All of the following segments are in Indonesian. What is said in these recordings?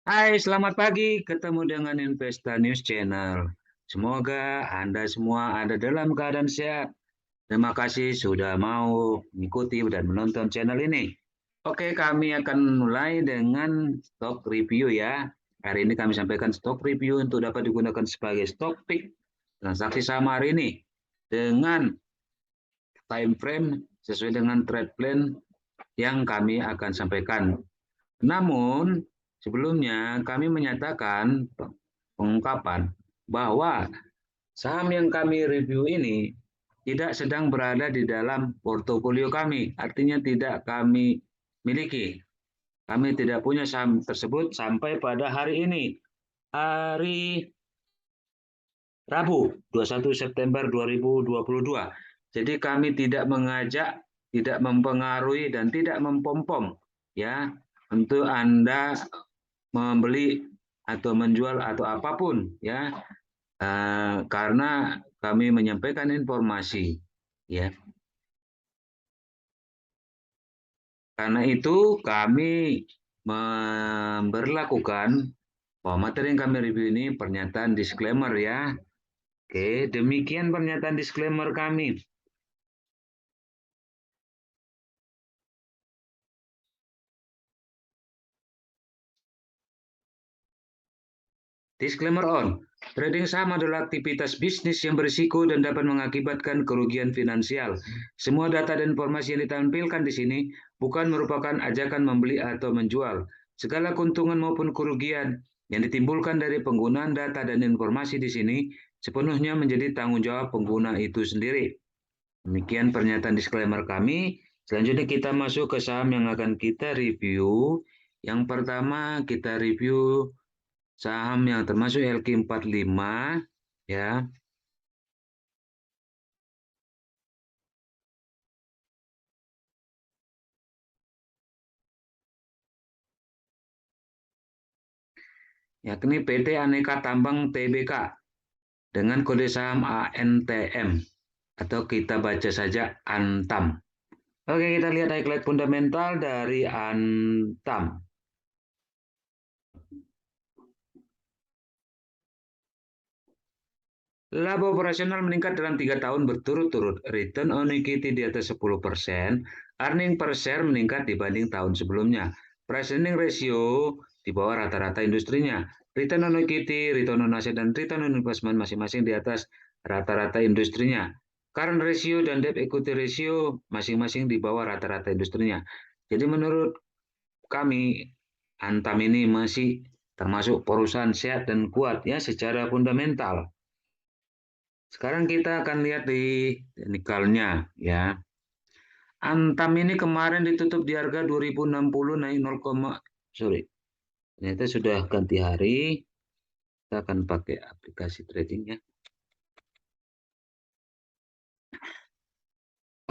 Hai, selamat pagi. Ketemu dengan Investa News Channel. Semoga Anda semua ada dalam keadaan sehat. Terima kasih sudah mau mengikuti dan menonton channel ini. Oke, kami akan mulai dengan stock review ya. Hari ini kami sampaikan stock review untuk dapat digunakan sebagai stock pick transaksi saham hari ini dengan time frame sesuai dengan trade plan yang kami akan sampaikan. Namun, sebelumnya kami menyatakan pengungkapan bahwa saham yang kami review ini tidak sedang berada di dalam portofolio kami, artinya tidak kami miliki. Kami tidak punya saham tersebut sampai pada hari ini, hari Rabu 21 September 2022. Jadi kami tidak mengajak, tidak mempengaruhi dan tidak mempompom ya untuk Anda membeli atau menjual atau apapun ya, karena kami menyampaikan informasi ya. Karena itu kami memberlakukan bahwa materi yang kami review ini pernyataan disclaimer ya. Oke, demikian pernyataan disclaimer kami. Disclaimer on. Trading saham adalah aktivitas bisnis yang berisiko dan dapat mengakibatkan kerugian finansial. Semua data dan informasi yang ditampilkan di sini bukan merupakan ajakan membeli atau menjual. Segala keuntungan maupun kerugian yang ditimbulkan dari penggunaan data dan informasi di sini sepenuhnya menjadi tanggung jawab pengguna itu sendiri. Demikian pernyataan disclaimer kami. Selanjutnya kita masuk ke saham yang akan kita review. Yang pertama kita review saham yang termasuk LQ45 ya. Yakni PT Aneka Tambang Tbk dengan kode saham ANTM atau kita baca saja Antam. Oke, kita lihat highlight fundamental dari Antam. Laba operasional meningkat dalam 3 tahun berturut-turut, return on equity di atas 10%, earning per share meningkat dibanding tahun sebelumnya. Price earning ratio di bawah rata-rata industrinya. Return on equity, return on asset, dan return on investment masing-masing di atas rata-rata industrinya. Current ratio dan debt equity ratio masing-masing di bawah rata-rata industrinya. Jadi menurut kami, Antam ini masih termasuk perusahaan sehat dan kuat ya secara fundamental. Sekarang kita akan lihat di teknikalnya ya. Antam ini kemarin ditutup di harga 2060 naik 0, sorry. Ternyata sudah ganti hari. Kita akan pakai aplikasi tradingnya.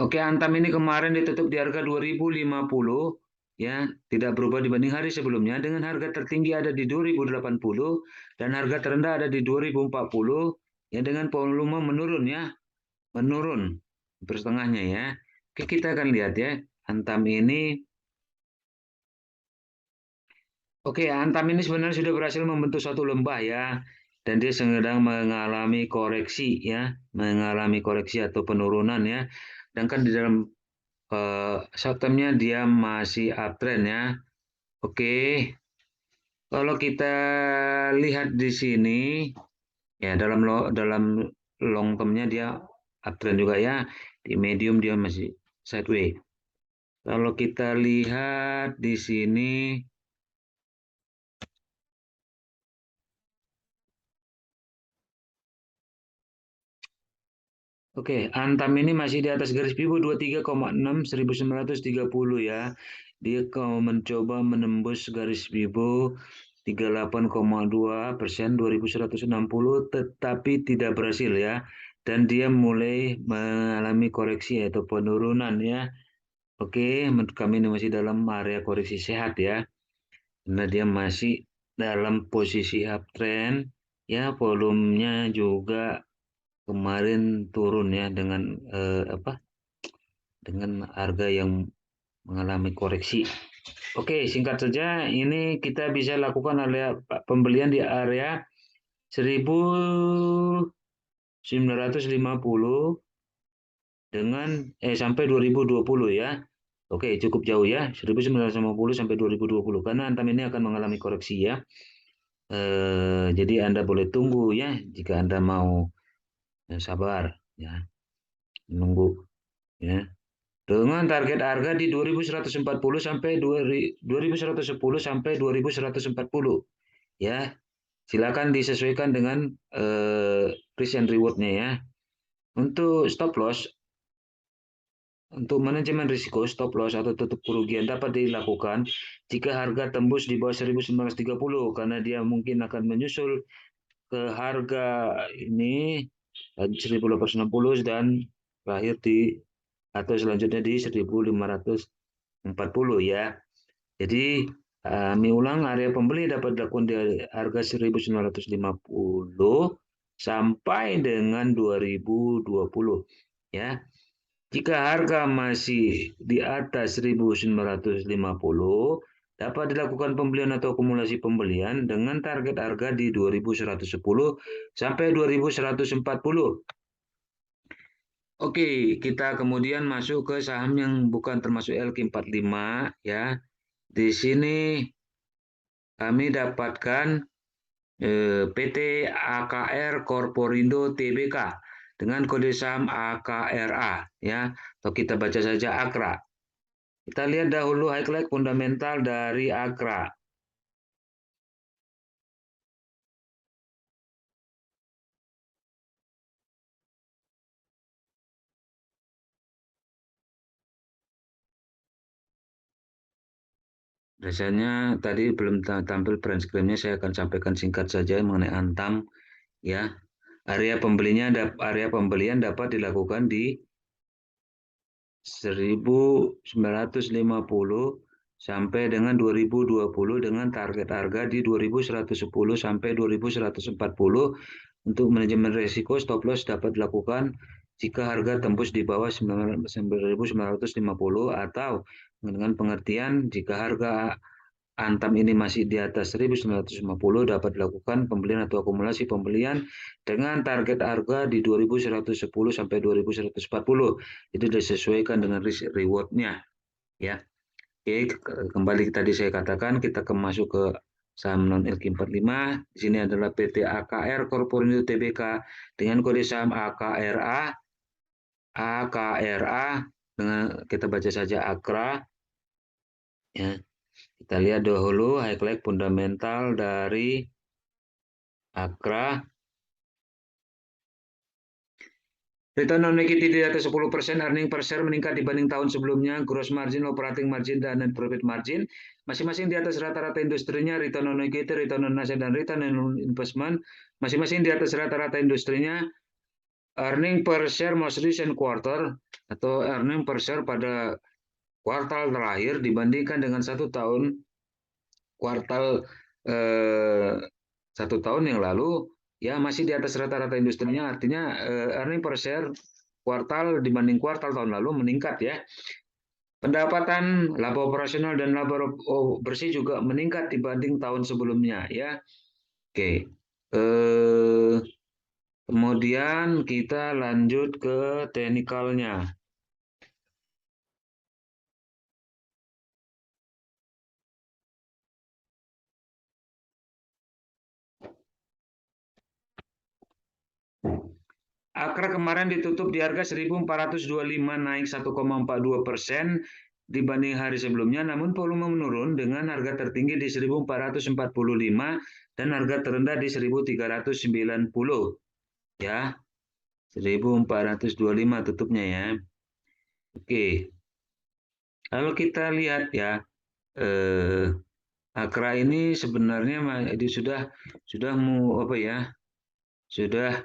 Oke, Antam ini kemarin ditutup di harga 2050 ya, tidak berubah dibanding hari sebelumnya dengan harga tertinggi ada di 2080 dan harga terendah ada di 2040 ya, dengan volume menurun ya, menurun persetengahnya ya. Oke, kita akan lihat ya, Antam ini. Oke, Antam ini sebenarnya sudah berhasil membentuk suatu lembah ya, dan dia sedang mengalami koreksi ya, mengalami koreksi atau penurunan ya. Dan kan di dalam short term-nya dia masih uptrend ya. Oke, kalau kita lihat di sini ya, dalam long term-nya dia uptrend juga ya. Di medium dia masih sideways. Kalau kita lihat di sini, oke, Antam ini masih di atas garis Fibo 23,6 1930 ya. Dia mencoba menembus garis Fibo 38,2% 2160 tetapi tidak berhasil ya. Dan dia mulai mengalami koreksi atau penurunan ya. Oke, menurut kami ini masih dalam area koreksi sehat ya. Karena dia masih dalam posisi uptrend ya, volumenya juga kemarin turun ya dengan dengan harga yang mengalami koreksi. Oke, singkat saja, ini kita bisa lakukan area pembelian di area 1950 dengan sampai 2020 ya. Oke, cukup jauh ya, 1950 sampai 2020 karena Antam ini akan mengalami koreksi ya. Jadi Anda boleh tunggu ya jika Anda mau sabar ya, menunggu ya. Dengan target harga di 2140 sampai 2110 sampai 2140 ya. Silakan disesuaikan dengan risk and reward-nya ya. Untuk stop loss, untuk manajemen risiko, stop loss atau tutup kerugian dapat dilakukan jika harga tembus di bawah 1930 karena dia mungkin akan menyusul ke harga ini 1860 dan terakhir di atau selanjutnya di 1540 ya. Jadi kami ulang, area pembeli dapat dilakukan di harga 1950 sampai dengan 2020 ya. Jika harga masih di atas 1950 dapat dilakukan pembelian atau akumulasi pembelian dengan target harga di 2110 sampai 2140. Oke, kita kemudian masuk ke saham yang bukan termasuk LQ45 ya. Di sini kami dapatkan PT AKR Korporindo Tbk dengan kode saham AKRA ya, atau kita baca saja AKRA. Kita lihat dahulu highlight fundamental dari AKRA. Biasanya tadi belum tampil print screen-nya, saya akan sampaikan singkat saja mengenai Antam ya. Area pembelian dapat dilakukan di 1950 sampai dengan 2020 dengan target harga di 2110 sampai 2140. Untuk manajemen risiko, stop loss dapat dilakukan jika harga tembus di bawah 9.950 atau dengan pengertian jika harga Antam ini masih di atas 1950 dapat dilakukan pembelian atau akumulasi pembelian dengan target harga di 2110 sampai 2140. Itu disesuaikan dengan risk reward-nya ya. Oke, kembali tadi saya katakan kita masuk ke saham non LQ45. Di sini adalah PT AKR Korporindo Tbk dengan kode saham AKRA. AKRA dengan kita baca saja AKRA ya. Kita lihat dahulu highlight fundamental dari AKRA. Return on equity di atas 10%, earning per share meningkat dibanding tahun sebelumnya, gross margin, operating margin, dan net profit margin masing-masing di atas rata-rata industrinya. Return on equity, return on asset, dan return on investment masing-masing di atas rata-rata industrinya. Earning per share most recent quarter atau earning per share pada kuartal terakhir dibandingkan dengan kuartal eh, 1 tahun yang lalu ya masih di atas rata-rata industrinya, artinya earning per share kuartal dibanding kuartal tahun lalu meningkat ya. Pendapatan laba operasional dan laba bersih juga meningkat dibanding tahun sebelumnya ya. Oke. Kemudian kita lanjut ke teknikalnya. Akra kemarin ditutup di harga 1.425 naik 1,42% dibanding hari sebelumnya, namun volume menurun dengan harga tertinggi di 1.445 dan harga terendah di 1.390 ya. 1.425 tutupnya ya. Oke. Kalau kita lihat ya Akra ini sebenarnya sudah mau apa ya? Sudah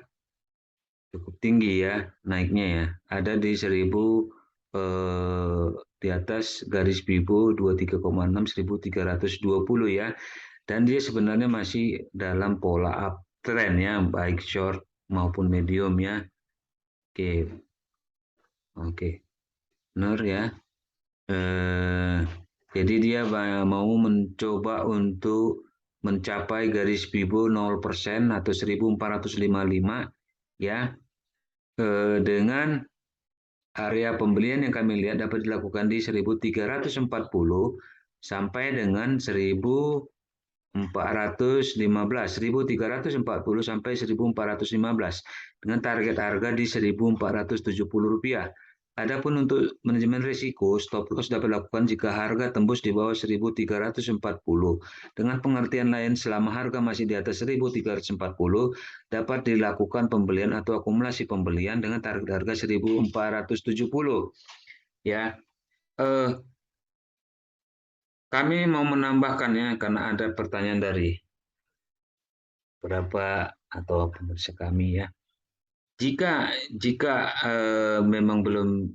cukup tinggi ya naiknya ya. Ada di 1000 di atas garis Bibo 23,6 1320 ya. Dan dia sebenarnya masih dalam pola uptrend ya, baik short maupun medium ya. Oke. Oke. Benar ya. Eh Jadi dia mau mencoba untuk mencapai garis Fibo 0% atau 1455 ya, dengan area pembelian yang kami lihat dapat dilakukan di 1340 sampai dengan 1415, 1340 sampai 1415 dengan target harga di Rp1.470. Adapun untuk manajemen risiko, stop loss dapat dilakukan jika harga tembus di bawah 1340. Dengan pengertian lain, selama harga masih di atas 1340, dapat dilakukan pembelian atau akumulasi pembelian dengan target harga 1470. Ya, kami mau menambahkan ya, karena ada pertanyaan dari beberapa atau pemirsa kami ya. Jika jika memang belum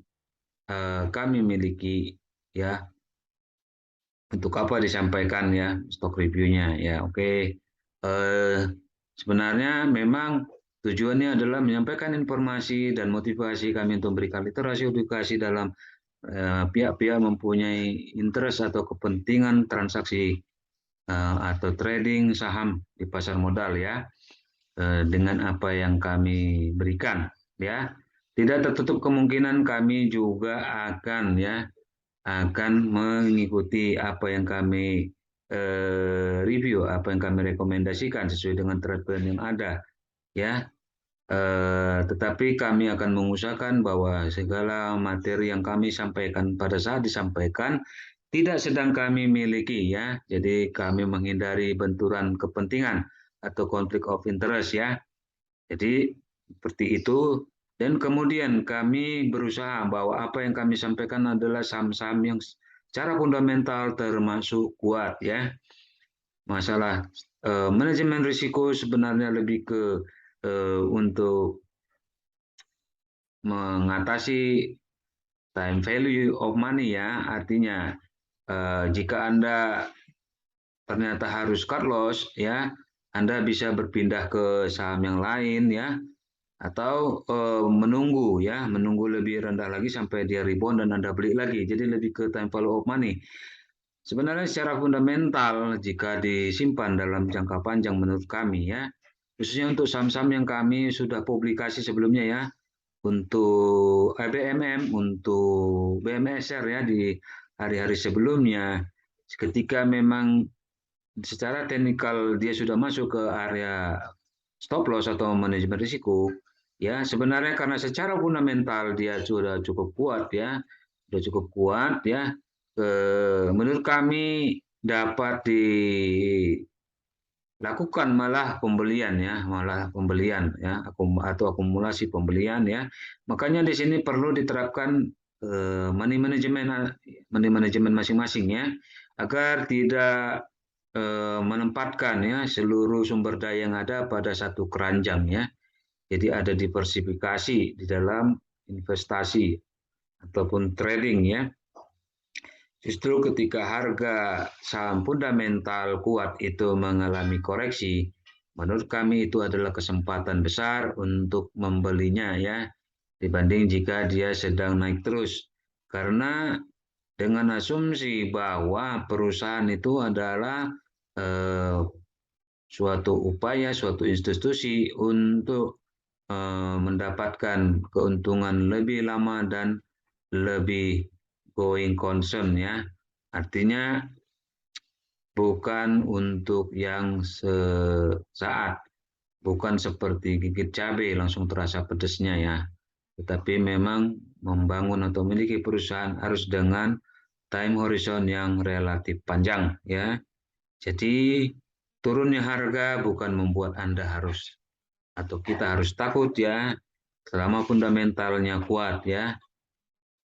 kami miliki ya, untuk apa disampaikan ya stok reviewnya ya, oke. Sebenarnya memang tujuannya adalah menyampaikan informasi dan motivasi kami untuk memberikan literasi edukasi dalam pihak-pihak mempunyai interest atau kepentingan transaksi atau trading saham di pasar modal ya, dengan apa yang kami berikan ya. Tidak tertutup kemungkinan kami juga akan ya mengikuti apa yang kami review, apa yang kami rekomendasikan sesuai dengan trade plan yang ada ya. Tetapi kami akan mengusahakan bahwa segala materi yang kami sampaikan pada saat disampaikan tidak sedang kami miliki ya. Jadi kami menghindari benturan kepentingan atau konflik of interest ya. Jadi seperti itu. Dan kemudian kami berusaha bahwa apa yang kami sampaikan adalah saham-saham yang secara fundamental termasuk kuat ya. Masalah manajemen risiko sebenarnya lebih ke untuk mengatasi time value of money ya, artinya jika Anda ternyata harus cut loss ya, Anda bisa berpindah ke saham yang lain ya, atau menunggu ya, menunggu lebih rendah lagi sampai dia rebound dan Anda beli lagi. Jadi lebih ke time value of money. Sebenarnya secara fundamental jika disimpan dalam jangka panjang menurut kami ya, khususnya untuk saham-saham yang kami sudah publikasi sebelumnya ya, untuk BMM, untuk BMSR ya di hari-hari sebelumnya, ketika memang secara teknikal dia sudah masuk ke area stop loss atau manajemen risiko, ya sebenarnya karena secara fundamental dia sudah cukup kuat ya, sudah cukup kuat ya. Menurut kami dapat dilakukan malah pembelian ya, atau akumulasi pembelian ya. Makanya di sini perlu diterapkan money management masing-masing ya, agar tidak menempatkan ya seluruh sumber daya yang ada pada satu keranjang ya. Jadi ada diversifikasi di dalam investasi ataupun trading ya. Justru ketika harga saham fundamental kuat itu mengalami koreksi, menurut kami itu adalah kesempatan besar untuk membelinya ya, dibanding jika dia sedang naik terus. Karena dengan asumsi bahwa perusahaan itu adalah suatu upaya, suatu institusi untuk mendapatkan keuntungan lebih lama dan lebih going concern ya. Artinya bukan untuk yang sesaat, bukan seperti gigit cabai langsung terasa pedesnya ya. Tetapi memang membangun atau memiliki perusahaan harus dengan time horizon yang relatif panjang ya. Jadi turunnya harga bukan membuat Anda harus atau kita harus takut ya, selama fundamentalnya kuat ya.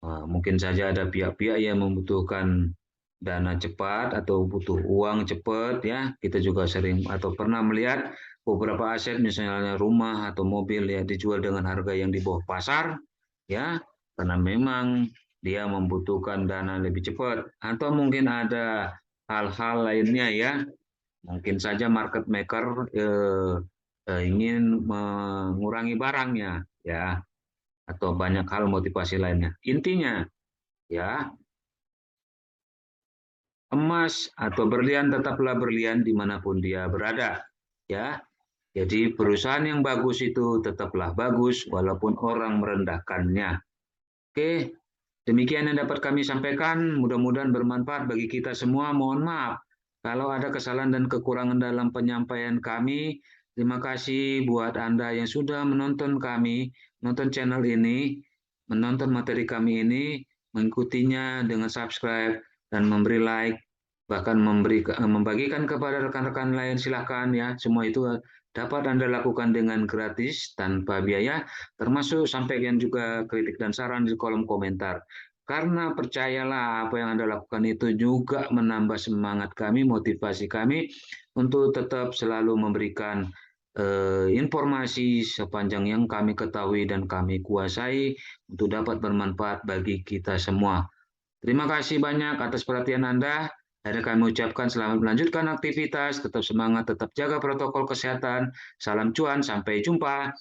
Mungkin saja ada pihak-pihak yang membutuhkan dana cepat atau butuh uang cepat ya. Kita juga sering atau pernah melihat beberapa aset misalnya rumah atau mobil ya dijual dengan harga yang di bawah pasar ya, karena memang dia membutuhkan dana lebih cepat, atau mungkin ada hal-hal lainnya ya. Mungkin saja market maker ingin mengurangi barangnya ya, atau banyak hal motivasi lainnya. Intinya ya, emas atau berlian, tetaplah berlian dimanapun dia berada. Ya, jadi perusahaan yang bagus itu tetaplah bagus walaupun orang merendahkannya. Oke, demikian yang dapat kami sampaikan. Mudah-mudahan bermanfaat bagi kita semua. Mohon maaf kalau ada kesalahan dan kekurangan dalam penyampaian kami. Terima kasih buat Anda yang sudah menonton kami, menonton channel ini, menonton materi kami ini, mengikutinya dengan subscribe dan memberi like, bahkan membagikan kepada rekan-rekan lain. Silakan ya, semua itu dapat Anda lakukan dengan gratis tanpa biaya, termasuk sampaikan juga kritik dan saran di kolom komentar. Karena percayalah apa yang Anda lakukan itu juga menambah semangat kami, motivasi kami untuk tetap selalu memberikan informasi sepanjang yang kami ketahui dan kami kuasai untuk dapat bermanfaat bagi kita semua. Terima kasih banyak atas perhatian Anda. Akhirnya kami ucapkan selamat melanjutkan aktivitas, tetap semangat, tetap jaga protokol kesehatan. Salam cuan, sampai jumpa.